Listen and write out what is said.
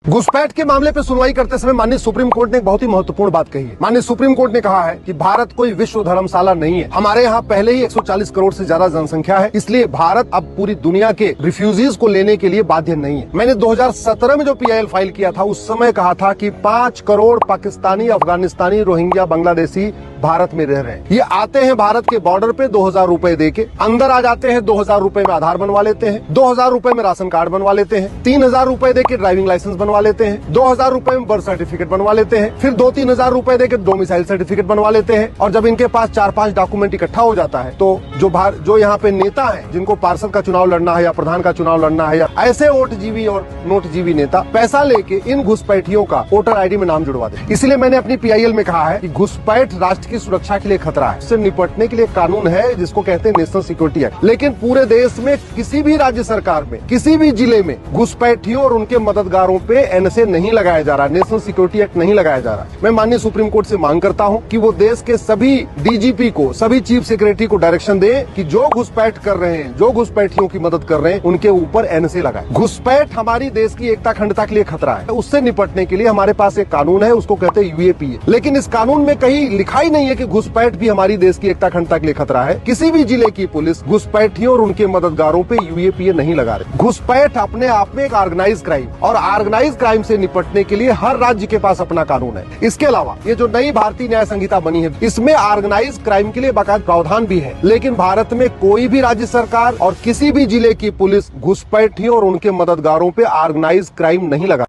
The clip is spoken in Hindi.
घुसपैठ के मामले पे सुनवाई करते समय माननीय सुप्रीम कोर्ट ने एक बहुत ही महत्वपूर्ण बात कही है। माननीय सुप्रीम कोर्ट ने कहा है कि भारत कोई विश्व धर्मशाला नहीं है। हमारे यहाँ पहले ही 140 करोड़ से ज्यादा जनसंख्या है, इसलिए भारत अब पूरी दुनिया के रिफ्यूजीज को लेने के लिए बाध्य नहीं है। मैंने 2017 में जो PIL फाइल किया था उस समय कहा था कि 5 करोड़ पाकिस्तानी, अफगानिस्तानी, रोहिंग्या, बांग्लादेशी भारत में रह रहे हैं। ये आते हैं भारत के बॉर्डर पे 2000 रुपए दे के, अंदर आ जाते हैं, 2000 रुपए में आधार बनवा लेते हैं, 2000 रुपए में राशन कार्ड बनवा लेते हैं, 3000 रुपए दे के ड्राइविंग लाइसेंस बनवा लेते हैं, 2000 रुपए में बर्थ सर्टिफिकेट बनवा लेते हैं, फिर 2-3 हजार रुपए दे के डोमिसाइल सर्टिफिकेट बनवा लेते हैं। और जब इनके पास 4-5 डॉक्यूमेंट इकट्ठा हो जाता है तो जो यहाँ पे नेता है, जिनको पार्षद का चुनाव लड़ना है या प्रधान का चुनाव लड़ना है, या ऐसे वोटजीवी और नोटजीवी नेता पैसा लेके इन घुसपैठियों का वोटर ID में नाम जुड़वा दे। इसलिए मैंने अपनी PIL में कहा है कि घुसपैठ राष्ट्र की सुरक्षा के लिए खतरा है। इससे निपटने के लिए कानून है जिसको कहते हैं नेशनल सिक्योरिटी एक्ट। लेकिन पूरे देश में किसी भी राज्य सरकार में, किसी भी जिले में घुसपैठियों और उनके मददगारों पे NSA नहीं लगाया जा रहा, नेशनल सिक्योरिटी एक्ट नहीं लगाया जा रहा। मैं माननीय सुप्रीम कोर्ट से मांग करता हूं कि वो देश के सभी DGP को, सभी चीफ सेक्रेटरी को डायरेक्शन दे कि जो घुसपैठ कर रहे हैं, जो घुसपैठियों की मदद कर रहे हैं, उनके ऊपर NSA लगाए। घुसपैठ हमारी देश की एकता अखंडता के लिए खतरा है। उससे निपटने के लिए हमारे पास एक कानून है, उसको कहते हैं UAPA। लेकिन इस कानून में कहीं लिखा ही नहीं है कि घुसपैठ भी हमारी देश की एकता अखंडता के लिए खतरा है। किसी भी जिले की पुलिस घुसपैठियों और उनके मददगारों पे UAPA नहीं लगा रही। घुसपैठ अपने आप में एक ऑर्गेनाइज क्राइम, और ऑर्गेनाइज क्राइम से निपटने के लिए हर राज्य के पास अपना कानून है। इसके अलावा ये जो नई भारतीय न्याय संहिता बनी है, इसमें ऑर्गेनाइज क्राइम के लिए बाकायदा प्रावधान भी है। लेकिन भारत में कोई भी राज्य सरकार और किसी भी जिले की पुलिस घुसपैठियों और उनके मददगारों पे ऑर्गेनाइज क्राइम नहीं लगा